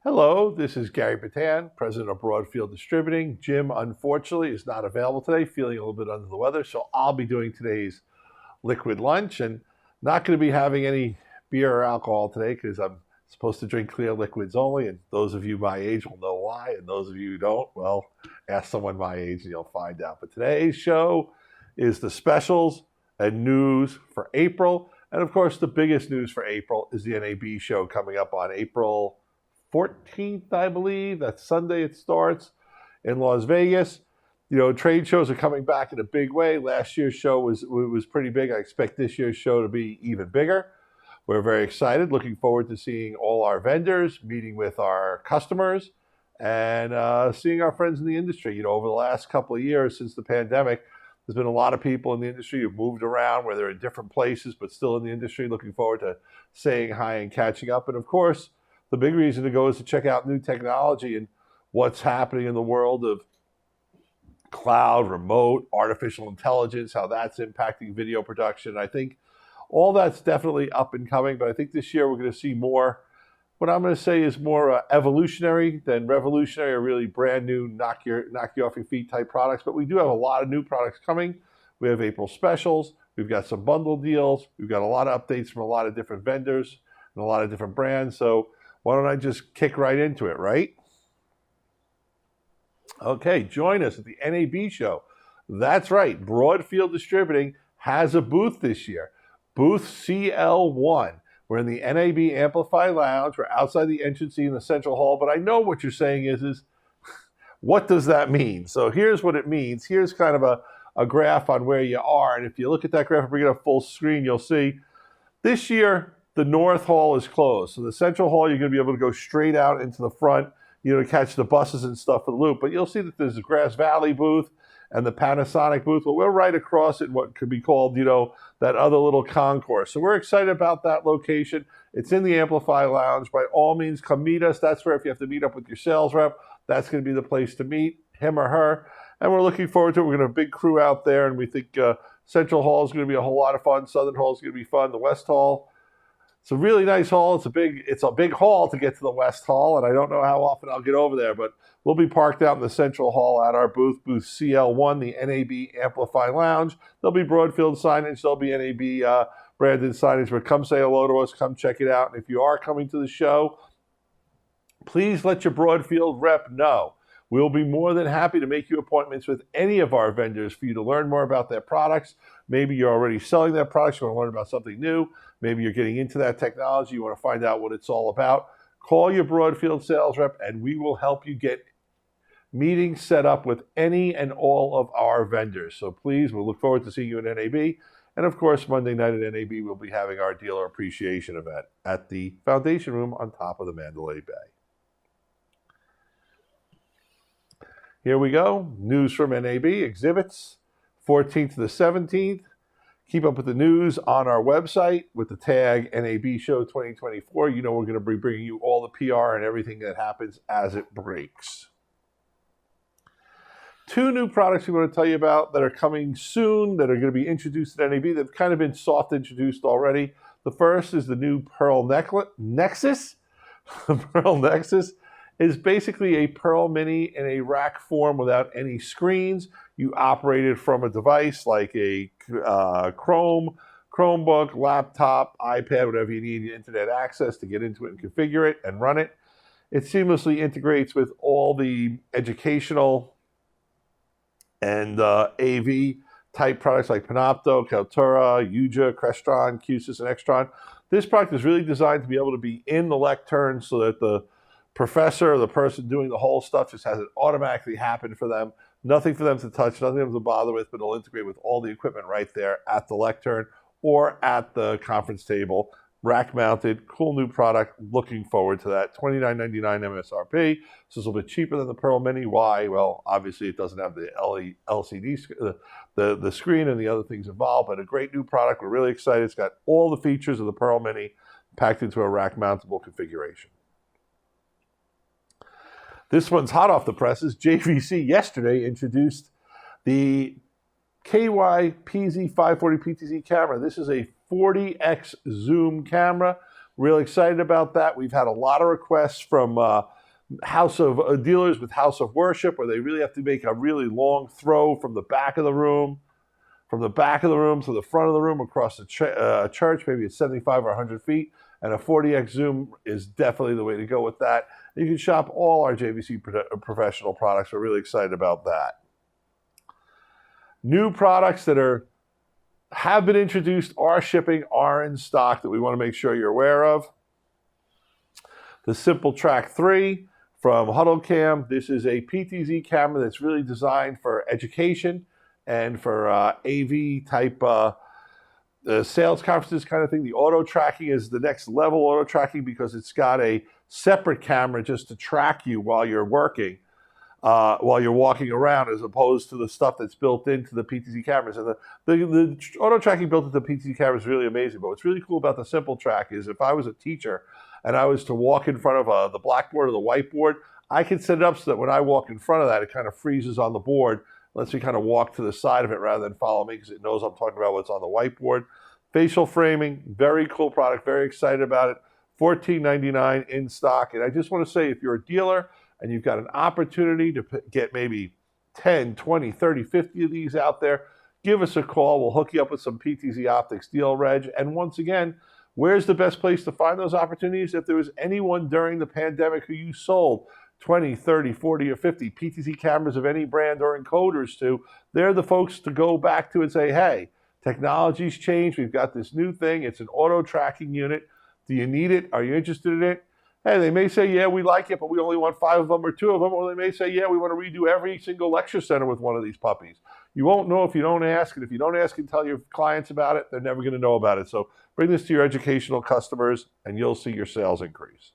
Hello, this is Gary Patan, President of Broadfield Distributing. Jim, unfortunately, is not available today, feeling a little bit under the weather, so I'll be doing today's liquid lunch and not going to be having any beer or alcohol today because I'm supposed to drink clear liquids only, and those of you my age will know why, and those of you who don't, well, ask someone my age and you'll find out. But today's show is the specials and news for April, and of course the biggest news for April is the NAB show coming up on April 14th, I believe. That's Sunday it starts in Las Vegas. You know, trade shows are coming back in a big way. Last year's show was pretty big. I expect this year's show to be even bigger. We're very excited, looking forward to seeing all our vendors, meeting with our customers, and seeing our friends in the industry. You know, over the last couple of years since the pandemic, there's been a lot of people in the industry who've moved around where they're in different places, but still in the industry, looking forward to saying hi and catching up. And of course, the big reason to go is to check out new technology and what's happening in the world of cloud, remote, artificial intelligence, how that's impacting video production. I think all that's definitely up and coming, but I think this year we're going to see more, what I'm going to say is more evolutionary than revolutionary, or really brand new, knock you off your feet type products. But we do have a lot of new products coming. We have April specials. We've got some bundle deals. We've got a lot of updates from a lot of different vendors and a lot of different brands. So why don't I just kick right into it, right? Okay, join us at the NAB show. That's right, Broadfield Distributing has a booth this year. Booth CL1. We're in the NAB Amplify Lounge. We're outside the entrance in the central hall, but I know what you're saying is what does that mean? So here's what it means. Here's kind of a graph on where you are, and if you look at that graph and bring it up full screen, you'll see this year, the North Hall is closed. So the Central Hall, you're going to be able to go straight out into the front, you know, to catch the buses and stuff for the loop. But you'll see that there's the Grass Valley booth and the Panasonic booth. Well, we're right across it, what could be called, you know, that other little concourse. So we're excited about that location. It's in the Amplify Lounge. By all means, come meet us. That's where if you have to meet up with your sales rep, that's going to be the place to meet him or her. And we're looking forward to it. We're going to have a big crew out there, and we think Central Hall is going to be a whole lot of fun. Southern Hall is going to be fun. The West Hall, it's a really nice hall. It's a big hall to get to the West Hall, and I don't know how often I'll get over there, but we'll be parked out in the Central Hall at our booth CL1, the NAB Amplify Lounge. There'll be Broadfield signage. There'll be NAB branded signage, but come say hello to us. Come check it out. And if you are coming to the show, please let your Broadfield rep know. We'll be more than happy to make you appointments with any of our vendors for you to learn more about their products. Maybe you're already selling their products. You want to learn about something new. Maybe you're getting into that technology. You want to find out what it's all about. Call your Broadfield sales rep, and we will help you get meetings set up with any and all of our vendors. So please, we'll look forward to seeing you at NAB. And of course, Monday night at NAB, we'll be having our dealer appreciation event at the Foundation Room on top of the Mandalay Bay. Here we go. News from NAB, exhibits, 14th to the 17th. Keep up with the news on our website with the tag NAB Show 2024. You know we're going to be bringing you all the PR and everything that happens as it breaks. Two new products we want to tell you about that are coming soon, that are going to be introduced at NAB. They've kind of been soft introduced already. The first is the new Pearl Nexus. The Pearl Nexus is basically a Pearl Mini in a rack form without any screens. You operate it from a device like a Chromebook, laptop, iPad, whatever you need internet access to get into it and configure it and run it. It seamlessly integrates with all the educational and AV type products like Panopto, Kaltura, Yuja, Crestron, Q-Sys, and Extron. This product is really designed to be able to be in the lectern so that the professor or the person doing the whole stuff just has it automatically happen for them. Nothing for them to touch, nothing for them to bother with, but it'll integrate with all the equipment right there at the lectern or at the conference table. Rack mounted, cool new product. Looking forward to that. $29.99 MSRP. So it's a little bit cheaper than the Pearl Mini. Why? Well, obviously it doesn't have the LCD, the screen and the other things involved, but a great new product. We're really excited. It's got all the features of the Pearl Mini packed into a rack mountable configuration. This one's hot off the presses. JVC yesterday introduced the KY PZ540 PTZ camera. This is a 40x zoom camera Real excited about that. We've had a lot of requests from dealers with house of worship, where they really have to make a really long throw from the back of the room, to the front of the room, across the church. Maybe it's 75 or 100 feet, and a 40x zoom is definitely the way to go with that. You can shop all our JVC Professional products. We're really excited about that. New products that have been introduced, are shipping, are in stock, that we want to make sure you're aware of. The Simple Track 3 from HuddleCam. This is a PTZ camera that's really designed for education and for AV type sales conferences kind of thing. The auto tracking is the next level auto tracking, because it's got a separate camera just to track you while you're working, while you're walking around, as opposed to the stuff that's built into the PTZ cameras. And the auto tracking built into the PTZ camera is really amazing. But what's really cool about the Simple Track is, if I was a teacher and I was to walk in front of the blackboard or the whiteboard, I can set it up so that when I walk in front of that, it kind of freezes on the board, lets me kind of walk to the side of it rather than follow me, because it knows I'm talking about what's on the whiteboard. Facial framing, very cool product, very excited about it. $14.99 in stock. And I just want to say, if you're a dealer and you've got an opportunity to get maybe 10, 20, 30, 50 of these out there, give us a call. We'll hook you up with some PTZOptics deal reg. And once again, where's the best place to find those opportunities? If there was anyone during the pandemic who you sold 20, 30, 40, or 50 PTZ cameras of any brand or encoders to, they're the folks to go back to and say, hey, technology's changed. We've got this new thing. It's an auto tracking unit. Do you need it? Are you interested in it? Hey, they may say, yeah, we like it, but we only want 5 of them or 2 of them. Or they may say, yeah, we want to redo every single lecture center with one of these puppies. You won't know if you don't ask. And if you don't ask and tell your clients about it, they're never going to know about it. So bring this to your educational customers, and you'll see your sales increase.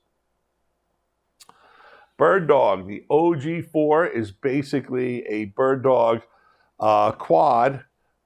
BirdDog, the OG4 is basically a BirdDog quad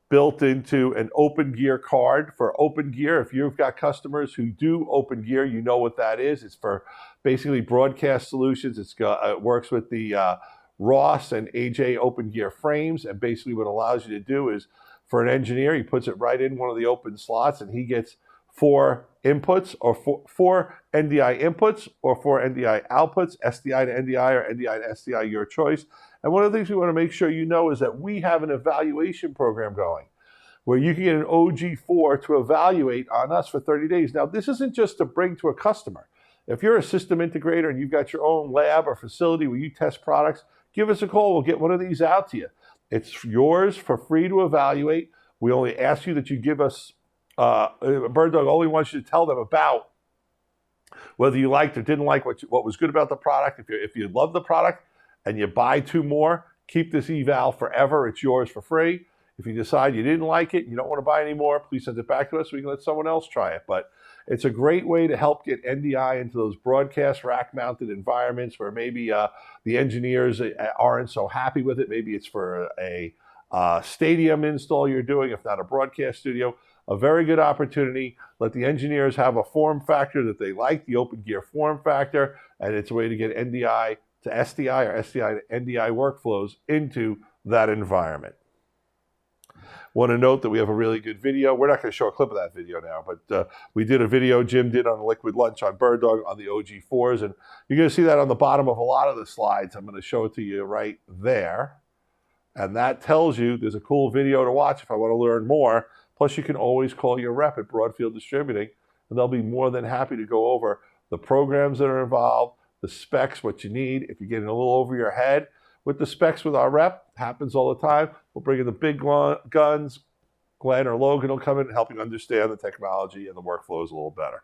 built into an open gear card. For open gear, if you've got customers who do open gear, you know what that is. It's for basically broadcast solutions. It works with the Ross and AJ open gear frames, and basically what it allows you to do is, for an engineer, he puts it right in one of the open slots, and he gets 4 inputs, or 4 NDI inputs, or 4 NDI outputs, SDI to NDI or NDI to SDI, your choice. And one of the things we want to make sure you know is that we have an evaluation program going, where you can get an OG4 to evaluate on us for 30 days. Now, this isn't just to bring to a customer. If you're a system integrator and you've got your own lab or facility where you test products, give us a call. We'll get one of these out to you. It's yours for free to evaluate. We only ask you that you give us, BirdDog only wants you to tell them about whether you liked or didn't like what was good about the product. If you love the product and you buy 2 more, keep this eval forever. It's yours for free. If you decide you didn't like it, you don't want to buy any more, please send it back to us so we can let someone else try it. But it's a great way to help get NDI into those broadcast rack-mounted environments where maybe the engineers aren't so happy with it. Maybe it's for a stadium install you're doing, if not a broadcast studio. A very good opportunity. Let the engineers have a form factor that they like, the open gear form factor, and it's a way to get NDI to SDI or SDI to NDI workflows into that environment. Want to note that we have a really good video. We're not going to show a clip of that video now, but we did a video Jim did on Liquid Lunch on BirdDog on the OG4s, and you're going to see that on the bottom of a lot of the slides. I'm going to show it to you right there. And that tells you there's a cool video to watch if I want to learn more. Plus, you can always call your rep at Broadfield Distributing, and they'll be more than happy to go over the programs that are involved, the specs, what you need. If you're getting a little over your head with the specs with our rep, happens all the time. We'll bring in the big guns. Glenn or Logan will come in and help you understand the technology and the workflows a little better.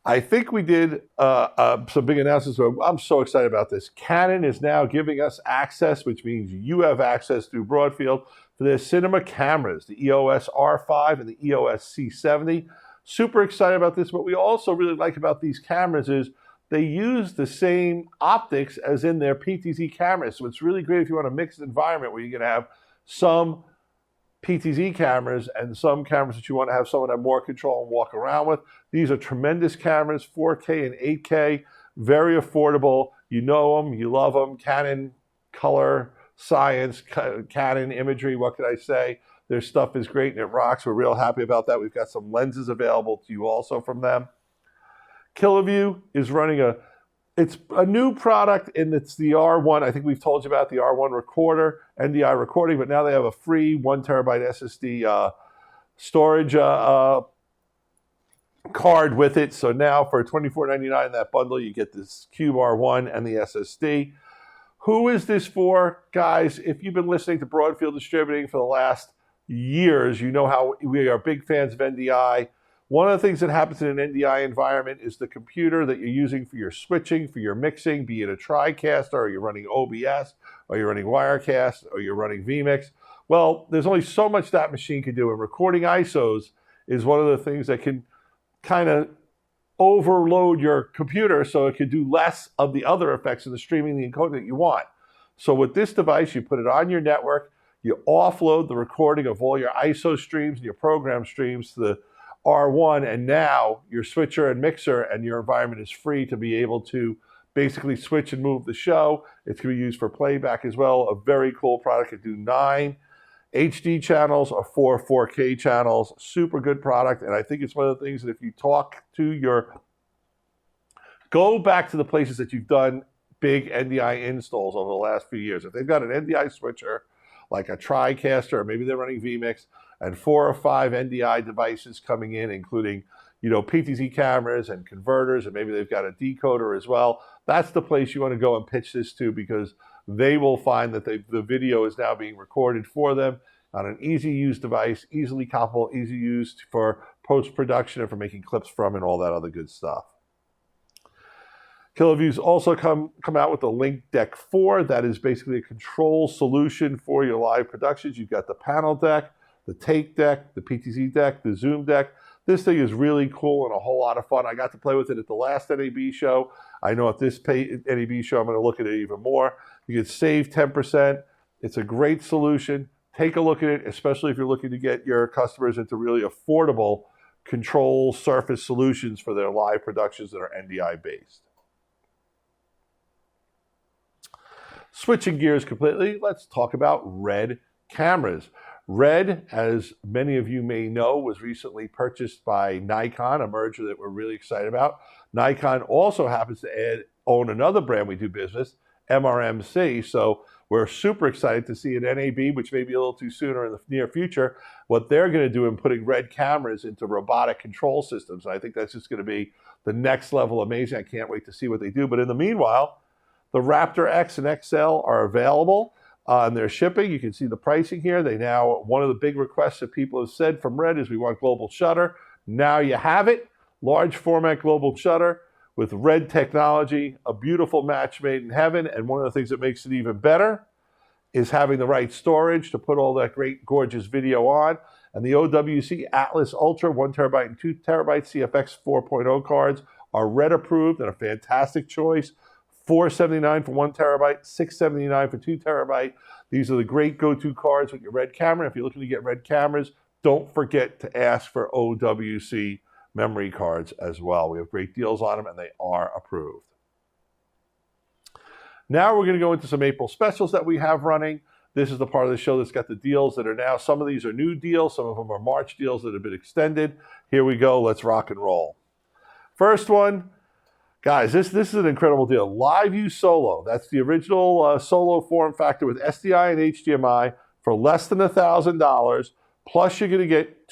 I think we did some big announcements. I'm so excited about this. Canon is now giving us access, which means you have access through Broadfield for their cinema cameras, the EOS R5 and the EOS C70. Super excited about this. What we also really like about these cameras is they use the same optics as in their PTZ cameras. So it's really great if you want a mixed environment where you're going to have some PTZ cameras and some cameras that you want to have someone have more control and walk around with. These are tremendous cameras, 4K and 8K, very affordable. You know them, you love them. Canon color, science, Canon imagery, what could I say? Their stuff is great and it rocks. We're real happy about that. We've got some lenses available to you also from them. Kiloview is running it's a new product, and it's the R1. I think we've told you about the R1 recorder, NDI recording, but now they have a free 1 terabyte SSD storage card with it. So now for $24.99 in that bundle, you get this Cube R1 and the SSD. Who is this for? Guys, if you've been listening to Broadfield Distributing for the last years, you know how we are big fans of NDI. One of the things that happens in an NDI environment is the computer that you're using for your switching, for your mixing, be it a TriCaster, or you're running OBS, or you're running Wirecast, or you're running vMix. Well, there's only so much that machine can do, and recording ISOs is one of the things that can kind of overload your computer so it can do less of the other effects of the streaming, the encoding that you want. So with this device, you put it on your network, you offload the recording of all your ISO streams and your program streams to the R1, and now your switcher and mixer and your environment is free to be able to basically switch and move the show. It's going to be used for playback as well. A very cool product. It can do 9 HD channels or 4 4K channels. Super good product, and I think it's one of the things that if you talk to go back to the places that you've done big NDI installs over the last few years. If they've got an NDI switcher, like a TriCaster, or maybe they're running vMix, and 4 or 5 NDI devices coming in, including, PTZ cameras and converters, and maybe they've got a decoder as well. That's the place you want to go and pitch this to, because they will find that the video is now being recorded for them on an easy-use device, easily copyable, easy used for post-production and for making clips from and all that other good stuff. Kiloview's also come out with the Link Deck 4. That is basically a control solution for your live productions. You've got the panel deck, the take deck, the PTZ deck, the zoom deck. This thing is really cool and a whole lot of fun. I got to play with it at the last NAB show. I know at this NAB show, I'm going to look at it even more. You can save 10%. It's a great solution. Take a look at it, especially if you're looking to get your customers into really affordable control surface solutions for their live productions that are NDI based. Switching gears completely, let's talk about Red cameras. Red, as many of you may know, was recently purchased by Nikon, a merger that we're really excited about. Nikon also happens to own another brand we do business, MRMC, so we're super excited to see at NAB, which may be a little too sooner in the near future, what they're going to do in putting Red cameras into robotic control systems. And I think that's just going to be the next level amazing. I can't wait to see what they do. But in the meanwhile, the Raptor X and XL are available and they're shipping. You can see the pricing here. One of the big requests that people have said from Red is we want global shutter. Now you have it. Large format global shutter with Red technology, a beautiful match made in heaven. And one of the things that makes it even better is having the right storage to put all that great, gorgeous video on. And the OWC Atlas Ultra 1 terabyte and 2 terabyte CFX 4.0 cards are Red approved and a fantastic choice. $479 for 1 terabyte, $679 for 2 terabyte. These are the great go-to cards with your Red camera. If you're looking to get Red cameras, don't forget to ask for OWC memory cards as well. We have great deals on them and they are approved. Now we're going to go into some April specials that we have running. This is the part of the show that's got the deals that are now, some of these are new deals, some of them are March deals that have been extended. Here we go, let's rock and roll. First one, guys, this is an incredible deal. LiveU Solo, that's the original Solo form factor with SDI and HDMI for less than $1,000. Plus you're going to get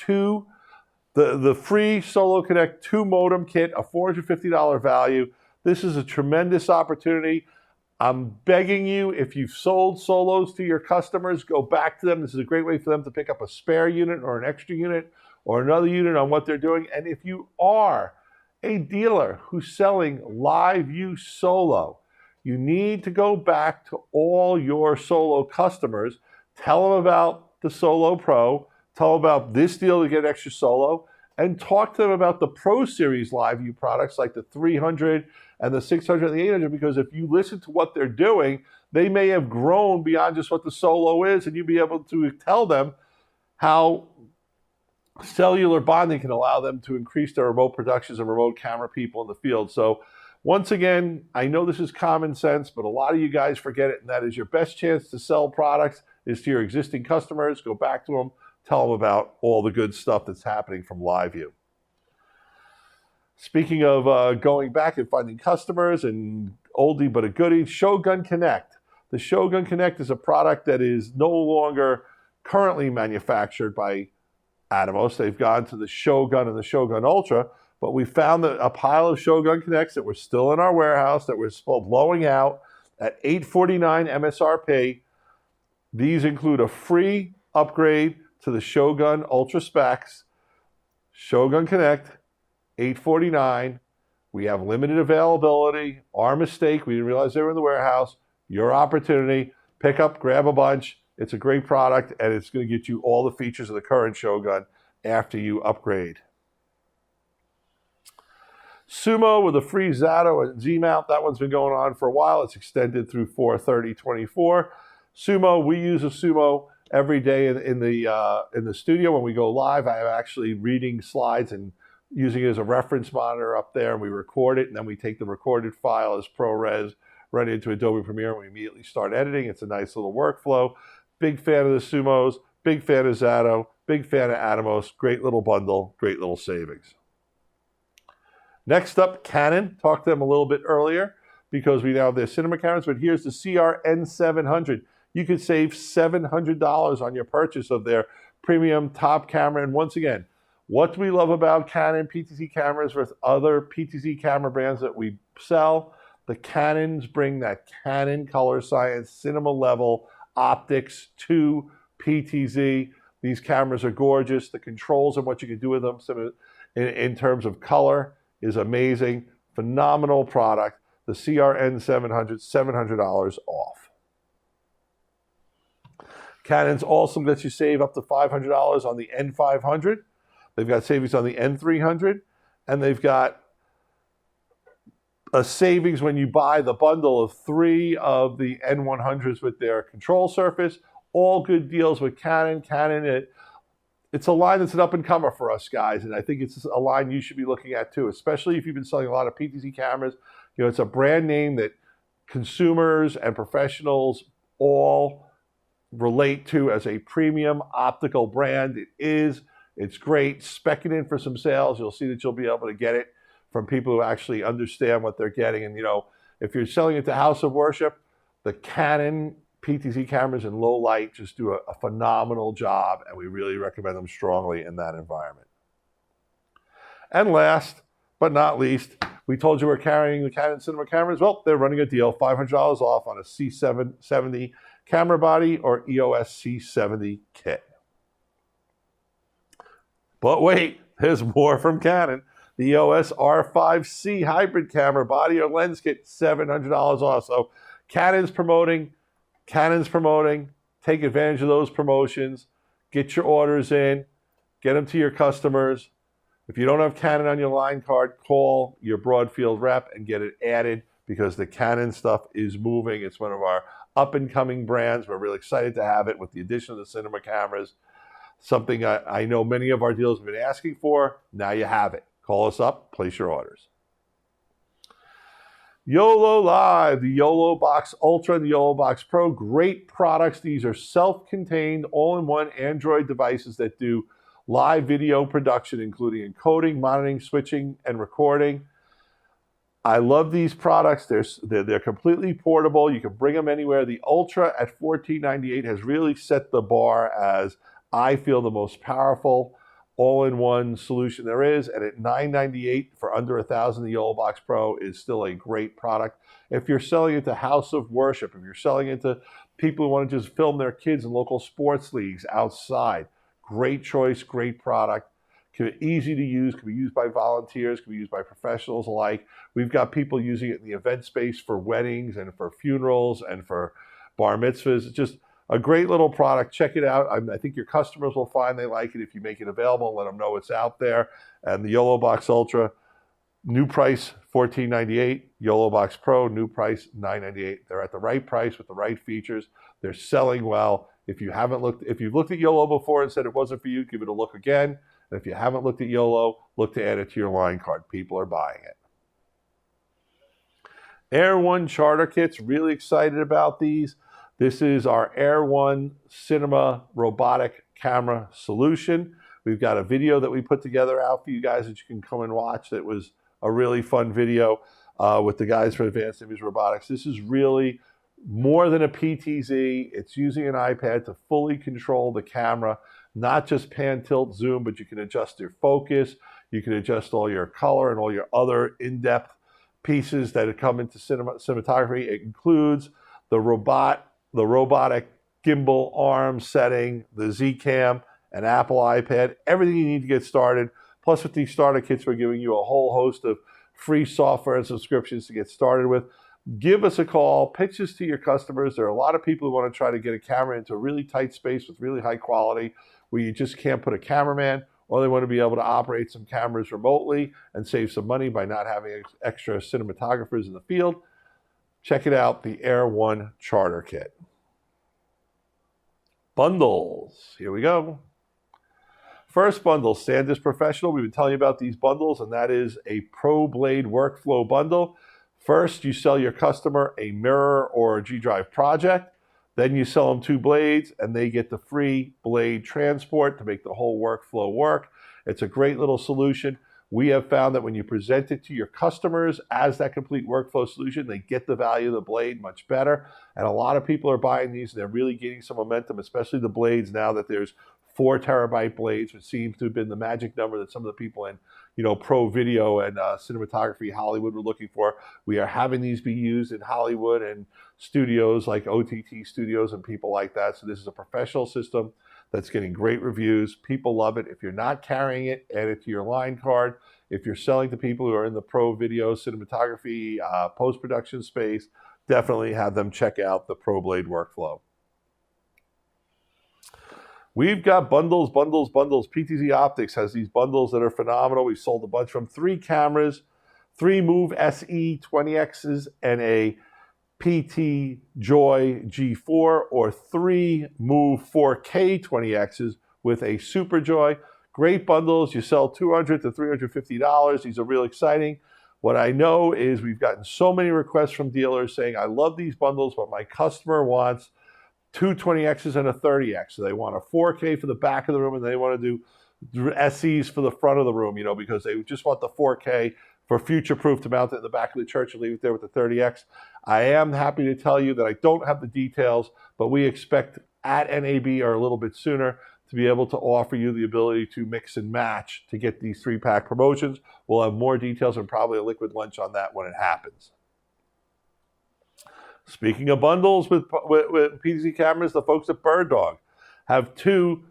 the free Solo Connect 2 modem kit, a $450 value. This is a tremendous opportunity. I'm begging you, if you've sold Solos to your customers, go back to them. This is a great way for them to pick up a spare unit or an extra unit or another unit on what they're doing. And if you are a dealer who's selling LiveU Solo, you need to go back to all your Solo customers, tell them about the Solo Pro, tell them about this deal to get extra Solo, and talk to them about the Pro Series LiveU products like the 300 and the 600 and the 800, because if you listen to what they're doing, they may have grown beyond just what the Solo is, and you'll be able to tell them how cellular bonding can allow them to increase their remote productions and remote camera people in the field. So once again, I know this is common sense, but a lot of you guys forget it, and that is your best chance to sell products is to your existing customers. Go back to them, tell them about all the good stuff that's happening from LiveU. Speaking of going back and finding customers and oldie but a goodie, Shogun Connect. The Shogun Connect is a product that is no longer currently manufactured by ATOMOS. They've gone to the Shogun and the Shogun Ultra, but we found that a pile of Shogun Connects that were still in our warehouse that were still blowing out at $849 MSRP. These include a free upgrade to the Shogun Ultra specs, Shogun Connect, $849. We have limited availability. Our mistake. We didn't realize they were in the warehouse. Your opportunity. Pick up, grab a bunch. It's a great product, and it's going to get you all the features of the current Shogun after you upgrade. Sumo with a free Zato and Z-mount. That one's been going on for a while. It's extended through 4/30/24. Sumo, we use a Sumo every day in the studio when we go live. I am actually reading slides and using it as a reference monitor up there, and we record it, and then we take the recorded file as ProRes right into Adobe Premiere, and we immediately start editing. It's a nice little workflow. Big fan of the Sumos, big fan of Zato, big fan of ATOMOS. Great little bundle, great little savings. Next up, Canon. Talked to them a little bit earlier because we now have their cinema cameras, but here's the CRN700. You could save $700 on your purchase of their premium top camera. And once again, what do we love about Canon PTZ cameras with other PTZ camera brands that we sell? The Canons bring that Canon color science, cinema level optics to PTZ. These cameras are gorgeous. The controls and what you can do with them in terms of color is amazing. Phenomenal product. The CRN700, $700 off. Canon's also lets you save up to $500 on the N500. They've got savings on the N300, and they've got a savings when you buy the bundle of 3 of the N100s with their control surface. All good deals with Canon. Canon, it's a line that's an up-and-comer for us guys, and I think it's a line you should be looking at too, especially if you've been selling a lot of PTZ cameras. You know, it's a brand name that consumers and professionals all relate to as a premium optical brand. It is. It's great. Spec it in for some sales. You'll see that you'll be able to get it from people who actually understand what they're getting. And, you know, if you're selling it to House of Worship, the Canon PTZ cameras in low light just do a phenomenal job, and we really recommend them strongly in that environment. And last but not least, we told you we're carrying the Canon cinema cameras. Well, they're running a deal, $500 off on a C770 camera body or EOS C70 kit. But wait, there's more from Canon. The EOS R5C hybrid camera body or lens kit, $700 off. So Canon's promoting. Take advantage of those promotions. Get your orders in. Get them to your customers. If you don't have Canon on your line card, call your Broadfield rep and get it added because the Canon stuff is moving. It's one of our up-and-coming brands. We're really excited to have it with the addition of the cinema cameras. Something I know many of our dealers have been asking for. Now you have it. Call us up, place your orders. YoloLiv, the YoloBox Ultra and the YoloBox Pro, great products. These are self-contained, all-in-one Android devices that do live video production, including encoding, monitoring, switching, and recording. I love these products. They're completely portable. You can bring them anywhere. The Ultra at $1498 has really set the bar as, I feel, the most powerful all-in-one solution there is, and at $998 for under $1,000, the YoloBox Pro is still a great product. If you're selling it to House of Worship, if you're selling it to people who want to just film their kids in local sports leagues outside, great choice, great product. Easy to use, can be used by volunteers, can be used by professionals alike. We've got people using it in the event space for weddings and for funerals and for bar mitzvahs. It's just a great little product. Check it out. I think your customers will find they like it if you make it available and let them know it's out there. And the YoloBox Ultra, new price $1498. YoloBox Pro, new price $998. They're at the right price with the right features. They're selling well. If you've looked at YOLO before and said it wasn't for you, give it a look again. And if you haven't looked at YOLO, look to add it to your line card. People are buying it. Air One charter kits, really excited about these. This is our Air One Cinema robotic camera solution. We've got a video that we put together out for you guys that you can come and watch. That was a really fun video with the guys from Advanced Image Robotics. This is really more than a PTZ. It's using an iPad to fully control the camera, not just pan, tilt, zoom, but you can adjust your focus. You can adjust all your color and all your other in-depth pieces that come into cinematography. It includes the robotic gimbal arm setting, the Z-Cam, an Apple iPad, everything you need to get started. Plus with these starter kits, we're giving you a whole host of free software and subscriptions to get started with. Give us a call, pitch this to your customers. There are a lot of people who want to try to get a camera into a really tight space with really high quality where you just can't put a cameraman, or they want to be able to operate some cameras remotely and save some money by not having extra cinematographers in the field. Check it out, the Air One Charter Kit. Bundles, here we go. First bundle, SanDisk Professional. We've been telling you about these bundles, and that is a Pro Blade Workflow bundle. First, you sell your customer a mirror or a G Drive project. Then you sell them 2 blades, and they get the free blade transport to make the whole workflow work. It's a great little solution. We have found that when you present it to your customers as that complete workflow solution, they get the value of the blade much better. And a lot of people are buying these, and they're really gaining some momentum, especially the blades now that there's 4 terabyte blades, which seems to have been the magic number that some of the people in, pro video and cinematography Hollywood were looking for. We are having these be used in Hollywood and studios like OTT studios and people like that. So this is a professional system that's getting great reviews. People love it. If you're not carrying it, add it to your line card. If you're selling to people who are in the pro video, cinematography, post-production space, definitely have them check out the Pro Blade Workflow. We've got bundles. PTZOptics has these bundles that are phenomenal. We've sold a bunch from 3 cameras, 3 Move SE 20Xs, and a PT Joy G4, or 3 Move 4K 20Xs with a Super Joy. Great bundles. You sell $200 to $350. These are real exciting. What I know is we've gotten so many requests from dealers saying, I love these bundles, but my customer wants 2 20Xs and a 30X. So they want a 4K for the back of the room, and they want to do SEs for the front of the room, because they just want the 4K for future-proof to mount it in the back of the church and leave it there with the 30X. I am happy to tell you that I don't have the details, but we expect at NAB or a little bit sooner to be able to offer you the ability to mix and match to get these 3-pack promotions. We'll have more details and probably a liquid lunch on that when it happens. Speaking of bundles with PTZ cameras, the folks at BirdDog have 2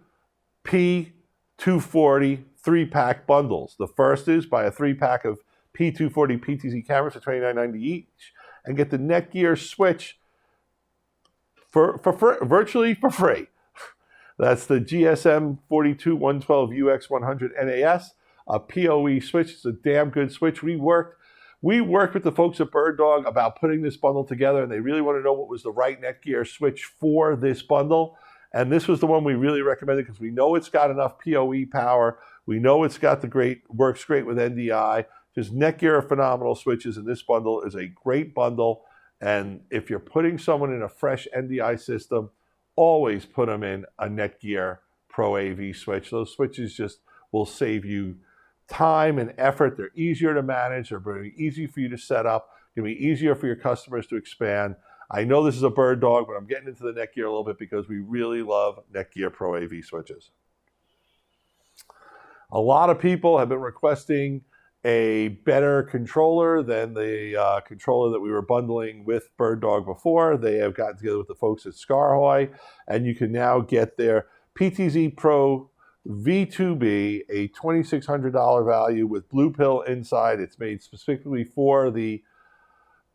P240 3-pack bundles. The first is buy a 3-pack of P240 PTZ cameras for $29.90 each and get the Netgear switch for virtually for free. That's the GSM 42112 UX100 NAS, a PoE switch. It's a damn good switch. We worked with the folks at BirdDog about putting this bundle together, and they really want to know what was the right Netgear switch for this bundle. And this was the one we really recommended because we know it's got enough PoE power. We know it's got works great with NDI. Just Netgear are phenomenal switches, and this bundle is a great bundle. And if you're putting someone in a fresh NDI system, always put them in a Netgear Pro AV switch. Those switches just will save you time and effort. They're easier to manage. They're very easy for you to set up. It's going to be easier for your customers to expand. I know this is a BirdDog, but I'm getting into the Netgear a little bit because we really love Netgear Pro AV switches. A lot of people have been requesting a better controller than the controller that we were bundling with BirdDog before. They have gotten together with the folks at Scarhoy, and you can now get their PTZ Pro V2B, a $2,600 value with blue pill inside. It's made specifically for the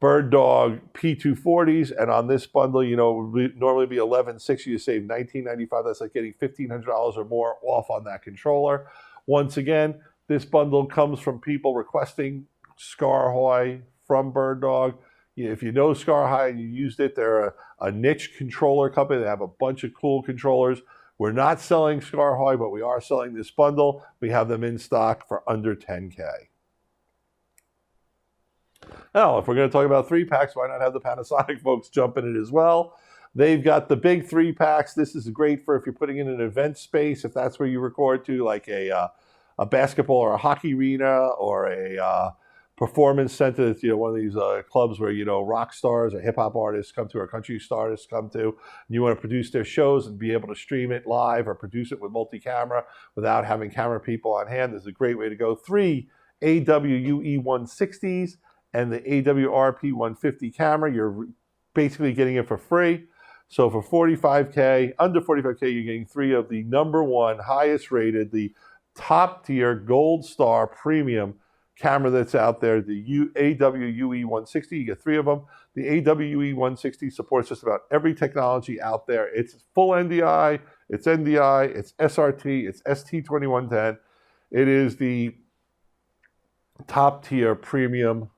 BirdDog P240s, and on this bundle, it would normally be $1,160. You save $1,995. That's like getting $1,500 or more off on that controller. Once again, this bundle comes from people requesting Scarhoy from BirdDog. If you know Scarhoy and you used it, they're a niche controller company. They have a bunch of cool controllers. We're not selling Scarhoy, but we are selling this bundle. We have them in stock for under $10K. Now, if we're going to talk about 3-packs, why not have the Panasonic folks jump in it as well? They've got the big 3-packs. This is great for if you're putting in an event space, if that's where you record to, like a basketball or a hockey arena or a performance center. It's, one of these clubs where, rock stars or hip hop artists come to, or country stars come to. And you want to produce their shows and be able to stream it live or produce it with multi-camera without having camera people on hand. This is a great way to go. 3 AWUE 160s and the AWRP 150 camera. You're basically getting it for free. So for $45K, under $45K, you're getting 3 of the #1 highest rated, the top tier gold star premium camera that's out there, the AWUE 160. You get 3 of them. The AWUE 160 supports just about every technology out there. It's full NDI, it's NDI, it's SRT, it's ST2110. It is the top tier premium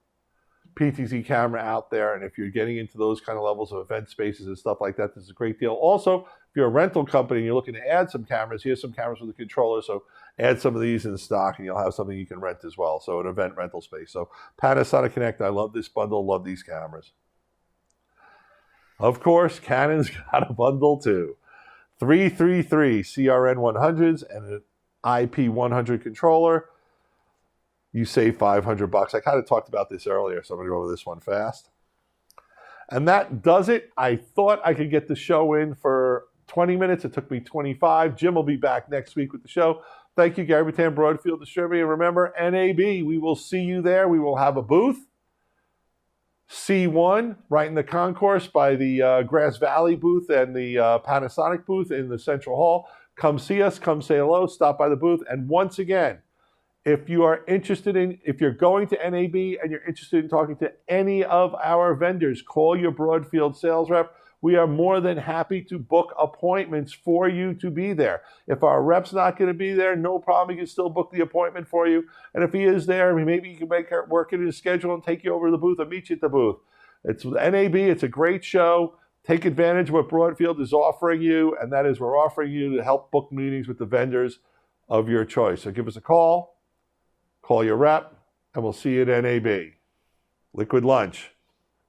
PTZ camera out there, and if you're getting into those kind of levels of event spaces and stuff like that, this is a great deal. Also, if you're a rental company and you're looking to add some cameras, here's some cameras with a controller, so add some of these in stock and you'll have something you can rent as well. So an event rental space. So Panasonic Connect, I love this bundle, love these cameras. Of course, Canon's got a bundle too. 333 CRN 100s and an IP100 controller. You save $500. I kind of talked about this earlier, so I'm going to go over this one fast. And that does it. I thought I could get the show in for 20 minutes. It took me 25. Jim will be back next week with the show. Thank you, Gary Battan, Broadfield Distributing. And remember, NAB, we will see you there. We will have a booth. C1, right in the concourse by the Grass Valley booth and the Panasonic booth in the Central Hall. Come see us. Come say hello. Stop by the booth. And once again, if you are interested in, if you're going to NAB and you're interested in talking to any of our vendors, call your Broadfield sales rep. We are more than happy to book appointments for you to be there. If our rep's not going to be there, no problem. He can still book the appointment for you. And if he is there, maybe you can make it work in his schedule and take you over to the booth and meet you at the booth. It's NAB. It's a great show. Take advantage of what Broadfield is offering you, and that is we're offering you to help book meetings with the vendors of your choice. So give us a call. Call your rep, and we'll see you at NAB. Liquid Lunch,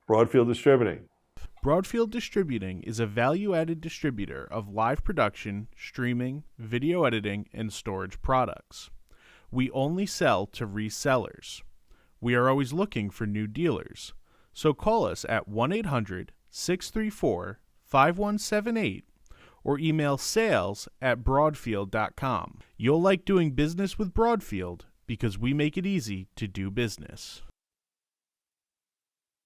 Broadfield Distributing. Broadfield Distributing is a value-added distributor of live production, streaming, video editing, and storage products. We only sell to resellers. We are always looking for new dealers, so call us at 1-800-634-5178 or email sales@broadfield.com. You'll like doing business with Broadfield because we make it easy to do business.